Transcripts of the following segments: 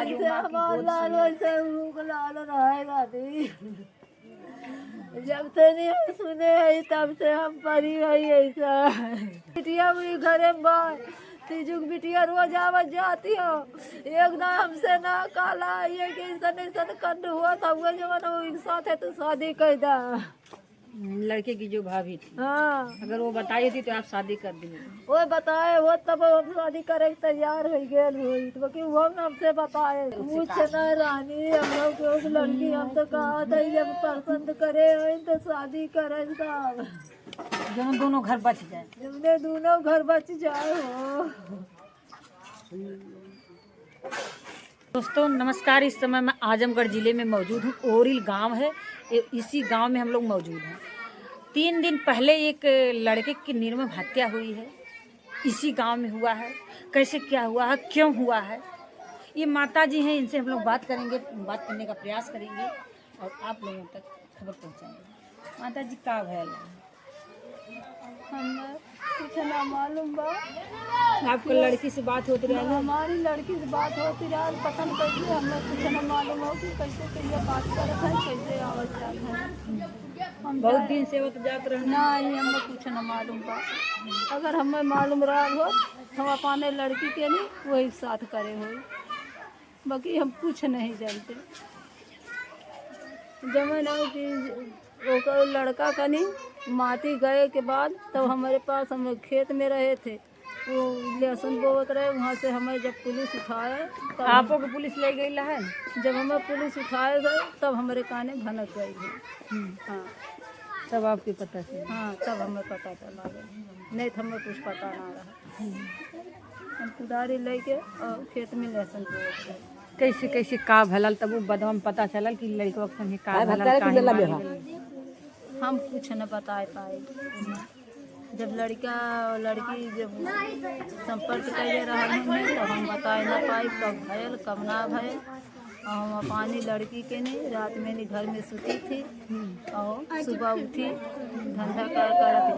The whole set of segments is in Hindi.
जैसे हमारा लाल वैसे उनका लाल रहेगा दी। जब से नहीं हम सुने है तब से हम परी है ऐसा। बिटिया मेरी घरे में बाय तीजुक बिटिया रोज आवत जाती हो एकदम हमसे ना काला ये कि ऐसा कंड हुआ था वो जमाना वो एक साथ है तो शादी कर दा। लड़के की जो भाभी थी, हाँ अगर वो बताई थी तो आप शादी कर दिए। वो बताए वो तब हम शादी करे के तैयार हो गए हुई तो कि वो हमसे बताए मुझसे ना रानी हम लोग को लड़की हम तो कहा था जब पसंद करे हो तो शादी करे साहब जब दोनों घर बच जाए। हमने दोनों घर बच जाए हो। दोस्तों नमस्कार, इस समय मैं आजमगढ़ ज़िले में मौजूद हूँ। ओरिल गांव है, इसी गांव में हम लोग मौजूद हैं। 3 दिन पहले एक लड़के की निर्मम हत्या हुई है, इसी गांव में हुआ है। कैसे क्या हुआ है, क्यों हुआ है, ये माता जी हैं, इनसे हम लोग बात करेंगे, बात करने का प्रयास करेंगे और आप लोगों तक खबर पहुँचाएंगे। माता जी का भैल हमें कुछ ना मालूम बा। आपको लड़की से बात होती रही? हमारी लड़की से बात होती रहा पसंद कैसे हमें कुछ न मालूम हो कि कैसे कैसे बात करत है कैसे आवत जात है। हम बहुत दिन से वो तो जात रहे ना ही हमें कुछ न मालूम बा। अगर हमें मालूम रहा हो हम अपने लड़की के नहीं वही साथ करे हो, बाकी हम कुछ नहीं जानते। जमाना कि वो लड़का कनी माटी गए के बाद तब तो हमारे पास हम खेत में रहे थे, वो लहसुन बोत रहे, वहाँ से हमें जब पुलिस उठाए तब आपको पुलिस ले गई है? जब हमें पुलिस उठाए गए तब हमारे काने भनक गई थी। हाँ तब आपके पता चला? हाँ तब हमें पता चला गया, नहीं तो हमें कुछ पता ना रहा। हम कुदारी लेके और खेत में लहसुन बोत रहे। कैसे कैसे का भलल तब वो बदवा में पता चलल कि लड़का के संगे का भलल काहे मारे गई? हम कुछ न बता पाए। जब लड़का और लड़की जब संपर्क कर रहा है तो हम बता न पाए कब भयल कब ना भयल। और हम अपनी लड़की के नहीं रात में नहीं घर में सुती थी और सुबह उठी धंधा करती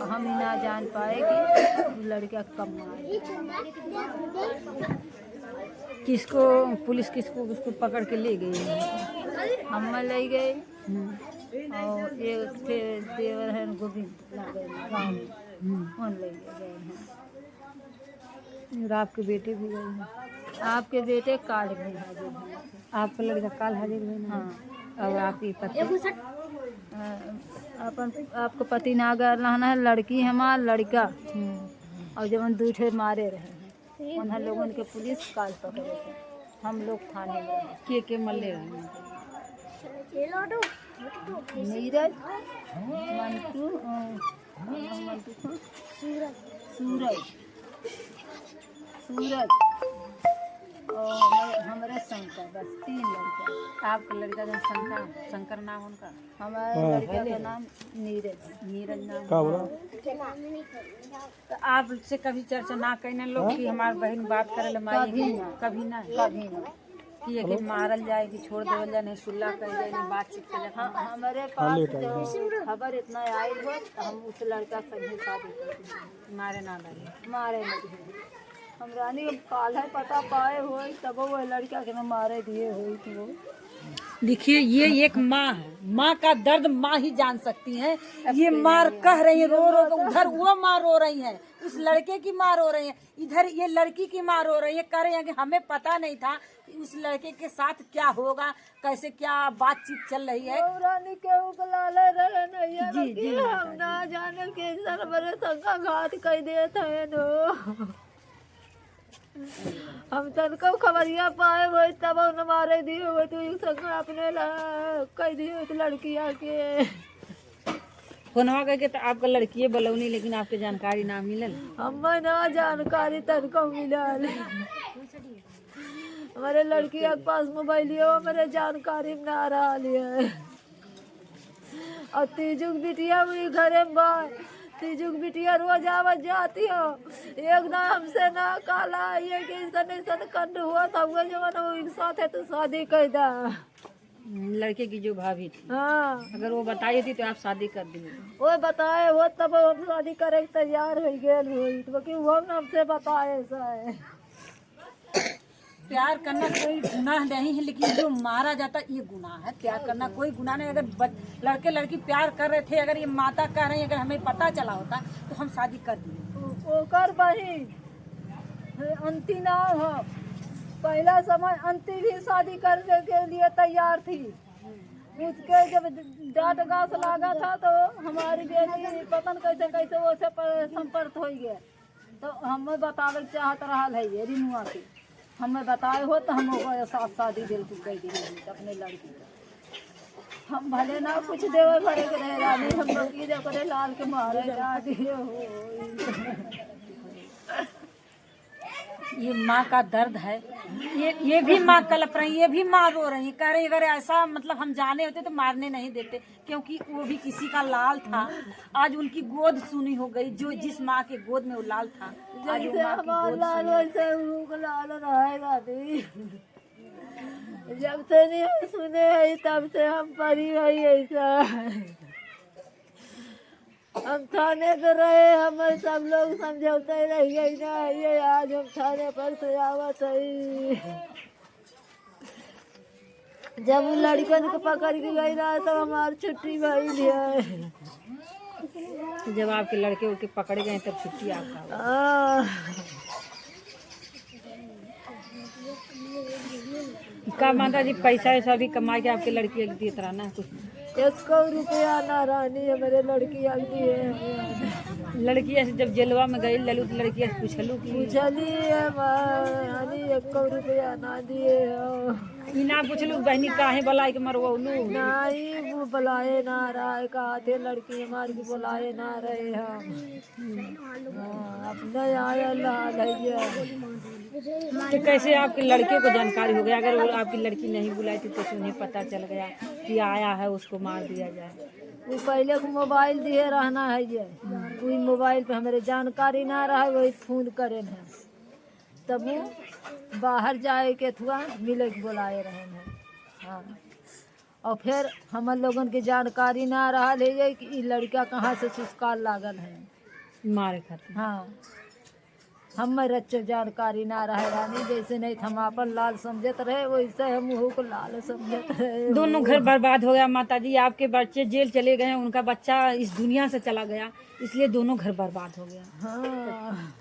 और हम ही ना जान पाए कि लड़का कब मारे। किसको पुलिस किसको उसको पकड़ के ले गई है? हम ले गए और एक थे देवर है गोविंद गाँव में उन ले गए हैं। और आपके बेटे भी गए हैं? आपके बेटे काल भी हाजिर हैं। आपका लड़का काल हाजिर हुए ना? हाँ और आपकी पति? अपन आपको पति ना अगर रहना है लड़की हमारा लड़का और जब हम दूठे मारे रहे हैं उन्हें लोगों के पुलिस काल पकड़े थे, हम लोग थाने में के मल्ले रहे? नीरज मंटू मंटू सूरज सूरज और हमारे शंकर, बस 3 लड़का। आपका लड़का जो शंकर नाम उनका? हमारे लड़के का नाम नीरज नाम। तो आपसे कभी चर्चा ना कहने लोग कि हमारी बहन बात करे कभी ना कभी ना कभी ना कि ये कि मारल जाए कि छोड़ देवल जाए, नहीं सुल्ला कर जाए, नहीं बातचीत कर जाए? हमारे पास जो खबर इतना आई हो तो हम उस लड़का से भी शादी करते मारे ना लगे? मारे नहीं हम रानी काल है पता पाए हो तब वो लड़का के मारे दिए हुई थी वो। देखिए ये एक माँ है, माँ का दर्द माँ ही जान सकती है। ये माँ कह रही है रो रो तो उधर वो माँ रो रही है, उस लड़के की माँ रो रही है, इधर ये लड़की की माँ रो रही है। कह रही है कि हमें पता नहीं था कि उस लड़के के साथ क्या होगा, कैसे क्या बातचीत चल रही है। रानी के उकलाले रहे नहीं जी जी हम ना जाने के सर बड़े संगा घात कर देते हैं नो। हम तनको खबरिया पाए वो तब उन्हें मारे दिए वो तो एक संग अपने कह दिए तो लड़किया के फोनवा करके तो आपका लड़की बलौनी, लेकिन आपके जानकारी ना मिलल? हमें ना जानकारी तनको मिलल। हमारे लड़किया के पास मोबाइलियो हमारे जानकारी में ना रहा है। और तीजुक बिटिया मेरी घरे में बा तीजुक बिटिया रोज आवत जाती हो एकदम हमसे ना काला ये कि ऐसा कंड हुआ था वो जमाना वो एक साथ है तो शादी कर दा। लड़के की जो भाभी थी, हाँ अगर वो बताई थी तो आप शादी कर दिए? वो बताए वो तब हम शादी करे के तैयार हो गए हुई तो कि वो हमसे बताए ऐसा है। प्यार करना कोई गुनाह नहीं है, लेकिन जो मारा जाता ये गुनाह है। प्यार करना कोई गुनाह नहीं। अगर लड़के लड़की प्यार कर रहे थे, अगर ये माता कह रही है, अगर हमें पता चला होता तो हम शादी कर दिए। ओकर बहिन अंती ना हो, पहला समय अंती भी शादी करने के लिए तैयार थी। उसके जब डांट घास लगा था तो हमारी बेटी पता न कैसे कैसे वो से संपर्क हो गया। तो हमें बतावे चाहत रहा है ये रिनुआ की, हमें बताए हो तो हम साथ शादी दिल को कह दी अपने लड़की को। हम भले ना कुछ देवे भरे के रहे रानी, हम लोग की करे लाल के मारे जा दिए हो। ये माँ का दर्द है। ये भी माँ कलप रही, ये भी माँ रो रही, कह रही अगर ऐसा मतलब हम जाने होते तो मारने नहीं देते, क्योंकि वो भी किसी का लाल था। आज उनकी गोद सुनी हो गई, जो जिस माँ के गोद में वो लाल था आज वो माँ की गोद लाल वैसे लाल रहेगा दी। जब से नहीं सुने है तब से हम परी है ऐसा। हम थाने पे रहे, हमें सब लोग समझौते रह गई ना, ये आज हम थाने पर से आवत है। जब उन लड़कन को पकड़ के गई ना तो हमारी छुट्टी भई है। जब आपके लड़के उनके पकड़े गए तब छुट्टी आपका। का माता जी पैसा ऐसा भी कमा के आपके लड़की दी तरह ना कुछ 1 रुपया ना रानी हमारे लड़की आती है। लड़की ऐसे जब जेलवा में गई ललू तो लड़की ऐसे पूछलू कि पूछली है मानी 1 रुपया ना दिए हो। ई ना पूछलू बहनी काहे बलाई के मरवलू नहीं वो बुलाए ना रहा कहा थे लड़की हमारी को बुलाए ना रहे हम। अब नहीं आया लाल है। तो कैसे आपके लड़के को जानकारी हो गया? अगर वो आपकी लड़की नहीं बुलाई थी तो उन्हें पता चल गया कि आया है उसको मार दिया जाए। वो पहले को मोबाइल दिए रहना है ये, वही मोबाइल पे हमारे जानकारी ना रहा वही फोन करे है, तब वो बाहर जाए के थुआ मिले के बुलाए रहे हैं। हाँ और फिर हम लोगन के जानकारी ना रहा ले जाए कि ये लड़का कहाँ से सुस्कार लागल है मारे खातिर। हाँ हम रच्चे जानकारी ना रहे रानी, जैसे नहीं हम अपन लाल समझत रहे वैसे हम को लाल समझत रहे। दोनों घर बर्बाद हो गया माता जी। आपके बच्चे जेल चले गए, उनका बच्चा इस दुनिया से चला गया, इसलिए दोनों घर बर्बाद हो गया। हाँ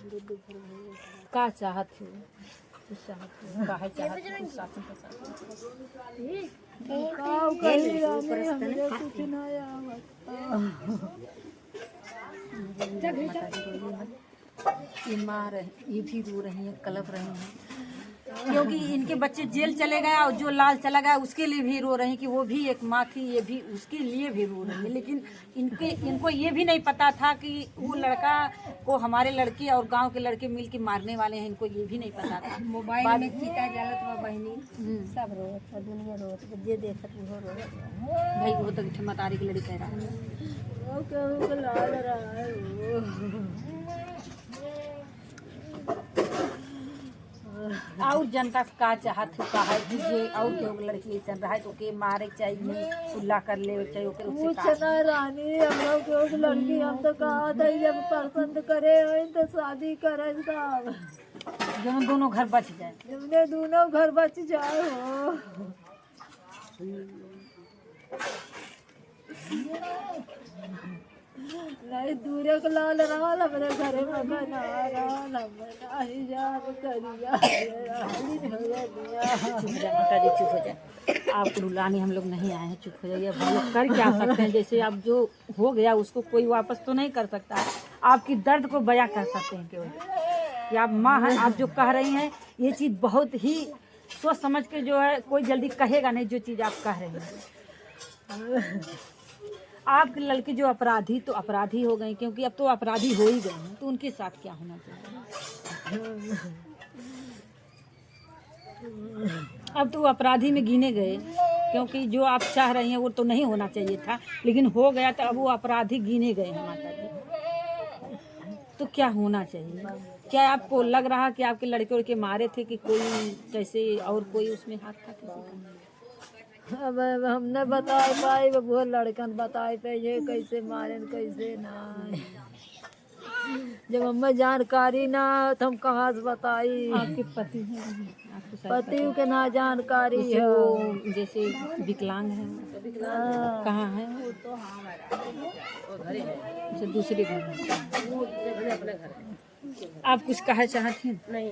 का चाहत हो कुछ चाहत हो काहे चाहत हो कुछ साथ में कुछ ना ये मार ये भी रो रही हैं, कलप रही हैं, क्योंकि इनके बच्चे जेल चले गए और जो लाल चला गया उसके लिए भी रो रही हैं कि वो भी एक माँ थी, ये भी उसके लिए भी रो रही है। लेकिन इनको ये भी नहीं पता था कि वो लड़का को हमारे लड़के और गांव के लड़के मिल के मारने वाले हैं, इनको ये भी नहीं पता था। मोबाइल में चीता जलत हुआ बहनी सब रोत दुनिया रोत जे देखत वो रोत भाई वो तो मतारी की लड़ी कह रहा है वो कहूँ लाल रहा है वो। और जनता से का चाहत का है कि ये और केहू लड़की चल रहा है तो के मारे चाहिए सुल्ला कर ले चाहिए ओके उससे का पूछना रानी हम लोग केहू लड़की हम तो कहा था जब पसंद करे हो तो शादी करे साहब जब दोनों घर बच जाए, जब दोनों घर बच जाए हो। नहीं दूरे को लाल रहा अपने घर में बना रहा नहीं जाब करिया माता जी चुप हो जाए। आपको रुलाने हम लोग नहीं आए हैं, चुप हो जाइए। हम लोग कर क्या सकते हैं? जैसे अब जो हो गया उसको कोई वापस तो नहीं कर सकता है। आपकी दर्द को बयां कर सकते हैं केवल कि आप माँ हैं। आप जो कह रही हैं ये चीज़ बहुत ही सोच समझ के जो है, कोई जल्दी कहेगा नहीं जो चीज़ आप कह रहे हैं। आपके लड़के जो अपराधी तो अपराधी हो गए, क्योंकि अब तो अपराधी हो ही गए हैं, तो उनके साथ क्या होना चाहिए? अब तो अपराधी में गिने गए, क्योंकि जो आप चाह रही हैं वो तो नहीं होना चाहिए था, लेकिन हो गया तो अब वो अपराधी गिने गए हैं माता जी। तो क्या होना चाहिए? क्या आपको लग रहा कि आपके लड़के उड़के मारे थे कि कोई कैसे और कोई उसमें हाथ था किसी का? अब हमने बताए पाए वो लड़कन बताए पे ये कैसे मारे कैसे ना। जब हमें जानकारी ना हो तो हम कहाँ से बताई। आपके पति हैं, आपके साथ पति के ना जानकारी जैसे है। वो जैसे विकलांग हैं, हाँ। कहाँ हैं? अच्छा, दूसरे घर में। आप कुछ कहना चाहती हैं? नहीं।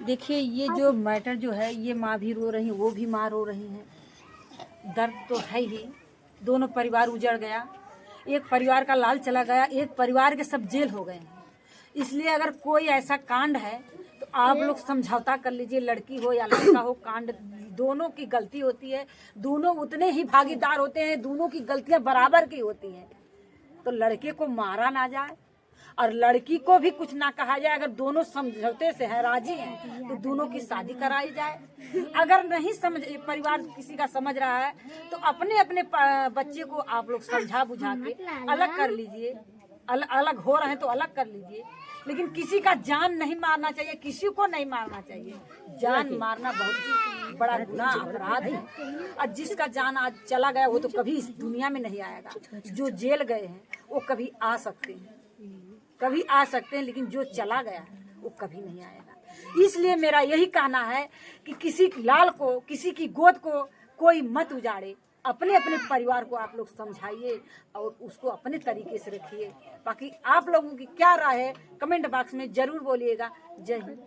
देखिए, ये जो मैटर जो है, ये माँ भी रो रही है, वो भी माँ रो रही हैं। दर्द तो है ही, दोनों परिवार उजड़ गया, एक परिवार का लाल चला गया, एक परिवार के सब जेल हो गए हैं। इसलिए अगर कोई ऐसा कांड है तो आप लोग समझौता कर लीजिए, लड़की हो या लड़का हो, कांड दोनों की गलती होती है, दोनों उतने ही भागीदार होते हैं, दोनों की गलतियां बराबर की होती हैं। तो लड़के को मारा ना जाए और लड़की को भी कुछ ना कहा जाए। अगर दोनों समझौते से हैं, राजी हैं, तो दोनों की शादी कराई जाए। अगर नहीं समझ, परिवार किसी का समझ रहा है तो अपने अपने बच्चे को आप लोग समझा बुझा के अलग कर लीजिए। अलग हो रहे हैं तो अलग कर लीजिए, लेकिन किसी का जान नहीं मारना चाहिए, किसी को नहीं मारना चाहिए। जान मारना बहुत बड़ा गुनाह अपराध है, और जिसका जान आज चला गया वो तो कभी इस दुनिया में नहीं आएगा। जो जेल गए हैं वो कभी आ सकते हैं, कभी आ सकते हैं, लेकिन जो चला गया है वो कभी नहीं आएगा। इसलिए मेरा यही कहना है कि किसी लाल को, किसी की गोद को कोई मत उजाड़े। अपने अपने परिवार को आप लोग समझाइए और उसको अपने तरीके से रखिए। बाकी आप लोगों की क्या राय है कमेंट बॉक्स में जरूर बोलिएगा। जय हिंद।